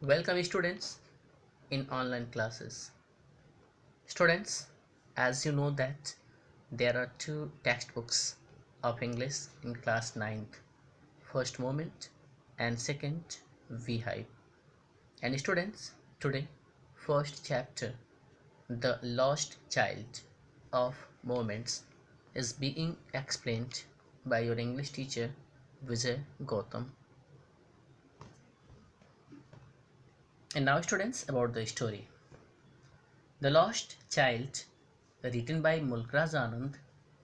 Welcome students in online classes. Students, as you know that there are two textbooks of English in class 9th, first moment and second Vhive. And students, today first chapter, The Lost Child of Moments, is being explained by your English teacher Vijay Gautam. And now students, about the story. The Lost Child, written by Mulkraz Anand,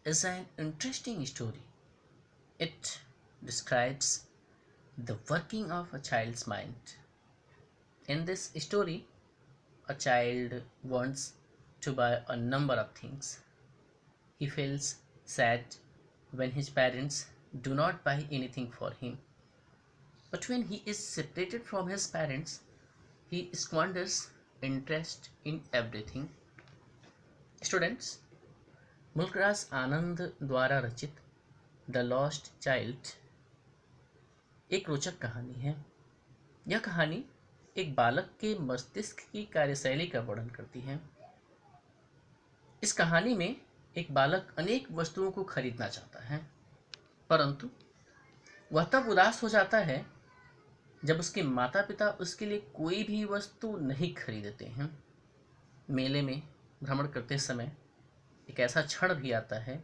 is an interesting story. It describes the working of a child's mind. In this story, a child wants to buy a number of things. He feels sad when his parents do not buy anything for him. But when he is separated from his parents, he squanders interest in everything. Students, Mulk Raj आनंद द्वारा रचित the lost child एक रोचक कहानी है। यह कहानी एक बालक के मस्तिष्क की कार्यशैली का वर्णन करती है। इस कहानी में एक बालक अनेक वस्तुओं को खरीदना चाहता है, परंतु वह तब उदास हो जाता है जब उसके माता पिता उसके लिए कोई भी वस्तु नहीं खरीदते हैं। मेले में भ्रमण करते समय एक ऐसा क्षण भी आता है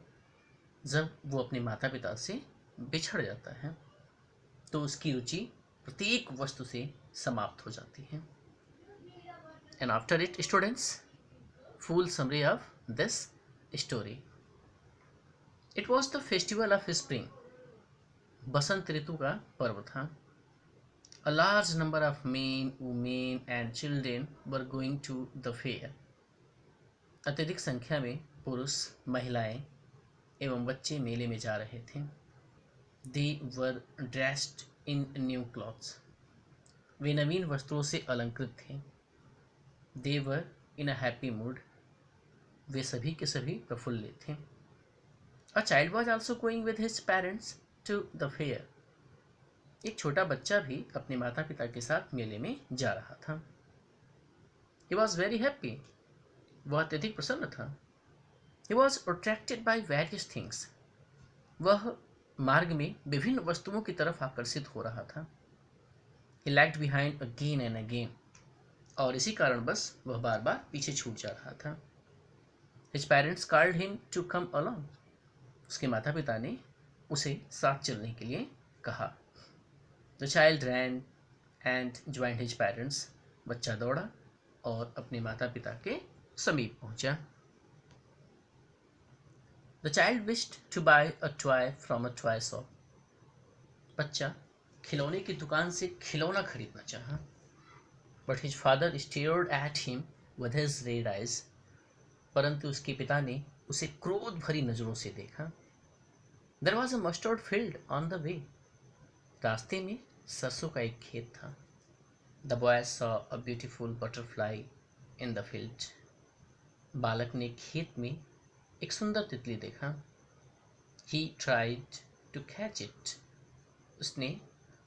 जब वो अपने माता पिता से बिछड़ जाता है, तो उसकी रुचि प्रत्येक वस्तु से समाप्त हो जाती है। And after it students, full summary of this story. It was the festival of spring. बसंत ऋतु का पर्व था। A large number of men, women and children were going to the fair. अत्यधिक संख्या में पुरुष, महिलाएं एवं बच्चे मेले में जा रहे थे। They were dressed in new clothes. वे नवीन वस्त्रों से अलंकृत थे। They were in a happy mood. वे सभी के सभी प्रफुल्लित थे। A child was also going with his parents to the fair. एक छोटा बच्चा भी अपने माता पिता के साथ मेले में जा रहा था। He was very happy. वह अत्यधिक प्रसन्न था। He was attracted by various things. वह मार्ग में विभिन्न वस्तुओं की तरफ आकर्षित हो रहा था। He lagged behind again and again. और इसी कारण बस वह बार बार पीछे छूट जा रहा था। His parents called him to come along. उसके माता पिता ने उसे साथ चलने के लिए कहा। The child ran and joined his parents. बच्चा दौड़ा और अपने माता पिता के समीप पहुंचा। The child wished to buy a toy from a toy shop. बच्चा खिलौने की दुकान से खिलौना खरीदना चाहा, but his father stared at him with his red eyes. परंतु उसके पिता ने उसे क्रोध भरी नजरों से देखा। There was a mustard field on the way. रास्ते में सरसों का एक खेत था। The boy saw a beautiful butterfly in the field. बालक ने खेत में एक सुंदर तितली देखा। He tried to catch it. उसने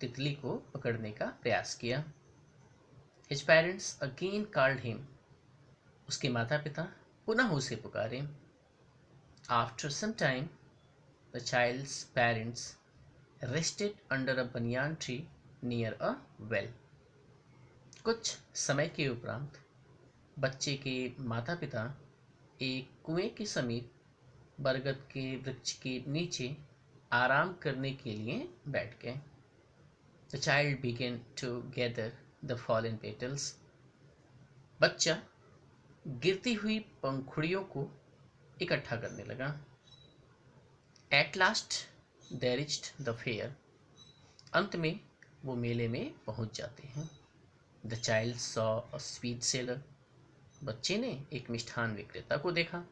तितली को पकड़ने का प्रयास किया। His parents again called him. उसके माता पिता पुनः उसे पुकारे। After some time the child's parents rested under a banyan tree near a well. कुछ समय के उपरांत बच्चे के माता पिता एक कुएं के समीप बरगद के वृक्ष के नीचे आराम करने के लिए बैठ गए। The child began to gather the fallen petals. बच्चा गिरती हुई पंखुड़ियों को इकट्ठा करने लगा। At last they reached the fair. अंत में वो मेले में पहुंच जाते हैं। The child saw a sweet seller. बच्चे ने एक मिष्ठान विक्रेता को देखा।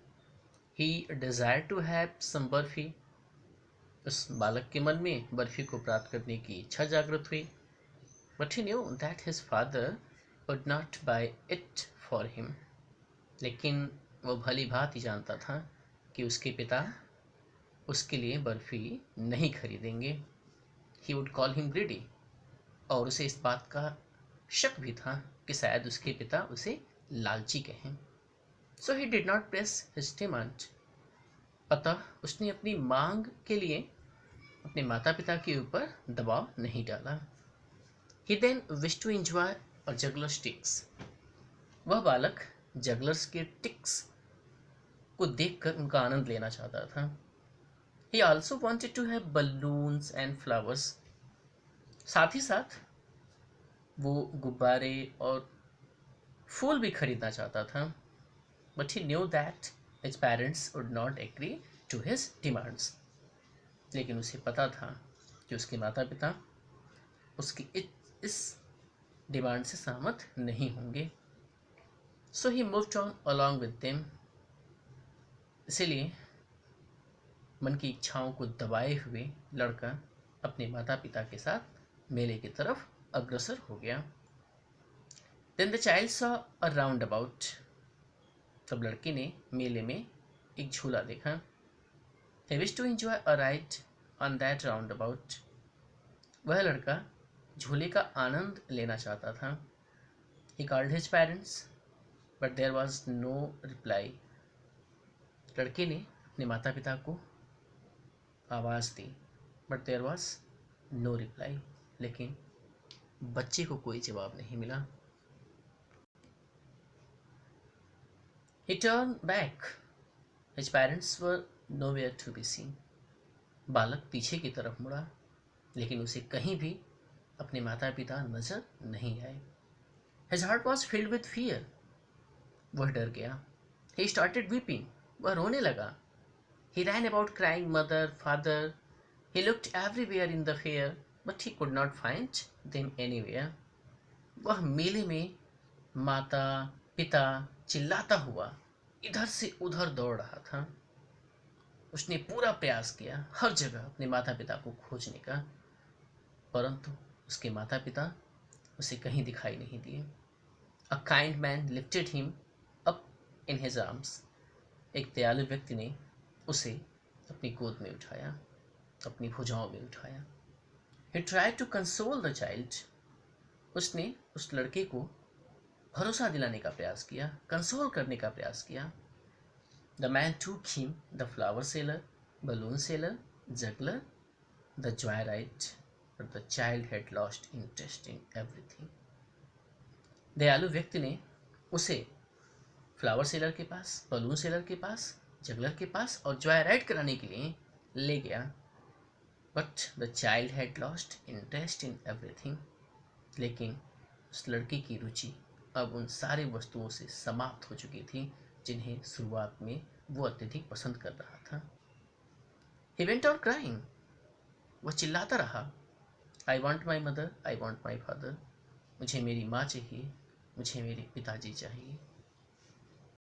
He desire to have some barfi. उस बालक के मन में बर्फी को प्राप्त करने की इच्छा जागृत हुई। But he knew that his father would not buy it for him. लेकिन वह भली भांति जानता था कि उसके पिता उसके लिए बर्फी नहीं खरीदेंगे। He would call him greedy. और उसे इस बात का शक भी था कि शायद उसके पिता उसे लालची कहें। So he did not press his demand. अतः उसने अपनी मांग के लिए अपने माता पिता के ऊपर दबाव नहीं डाला। He then wish to enjoy a juggler sticks. वह बालक जगलर्स के टिक्स को देखकर उनका आनंद लेना चाहता था। He also wanted to have balloons and flowers. साथ ही साथ वो गुब्बारे और फूल भी खरीदना चाहता था। But he knew that his parents would not agree to his demands. लेकिन उसे पता था कि उसके माता पिता उसकी इस डिमांड से सहमत नहीं होंगे। So he moved on along with them. इसीलिए मन की इच्छाओं को दबाए हुए लड़का अपने माता पिता के साथ मेले की तरफ अग्रसर हो गया। Then the child saw a roundabout. तब लड़के ने मेले में एक झूला देखा। He wish to enjoy a ride on that roundabout. वह लड़का झूले का आनंद लेना चाहता था। He called his parents but there was no reply. लड़के ने अपने माता पिता को आवाज़ दी but there was no reply. लेकिन बच्चे को कोई जवाब नहीं मिला। He turn back. His parents were nowhere to be seen. बालक पीछे की तरफ मुड़ा लेकिन उसे कहीं भी अपने माता पिता नजर नहीं आए। His heart was filled with fear. वह डर गया। He started weeping. वह रोने लगा। He ran about crying mother father. He looked everywhere in the fair but he could not find them anywhere. वह मेले में माता पिता चिल्लाता हुआ इधर से उधर दौड़ रहा था। उसने पूरा प्रयास किया हर जगह अपने माता पिता को खोजने का, परंतु उसके माता पिता उसे कहीं दिखाई नहीं दिए। A kind man lifted him up in his arms. एक दयालु व्यक्ति ने उसे अपनी गोद में उठाया, अपनी भुजाओं में उठाया। He tried to console the child. उसने उस लड़के को भरोसा दिलाने का प्रयास किया, कंसोल करने का प्रयास किया। द मैन टूक him the flower seller, balloon seller, juggler, the Joy ride, but the child had lost interest in everything. दयालु व्यक्ति ने उसे फ्लावर सेलर के पास, बलून सेलर के पास, जगलर के पास और जॉय राइड कराने के लिए ले गया। But the child had lost interest in everything. लेकिन उस लड़की की रुचि अब उन सारी वस्तुओं से समाप्त हो चुकी थी जिन्हें शुरुआत में वो अत्यधिक पसंद कर रहा था। He went on crying. वह चिल्लाता रहा, I want my mother, I want my father. मुझे मेरी माँ चाहिए, मुझे मेरे पिताजी चाहिए।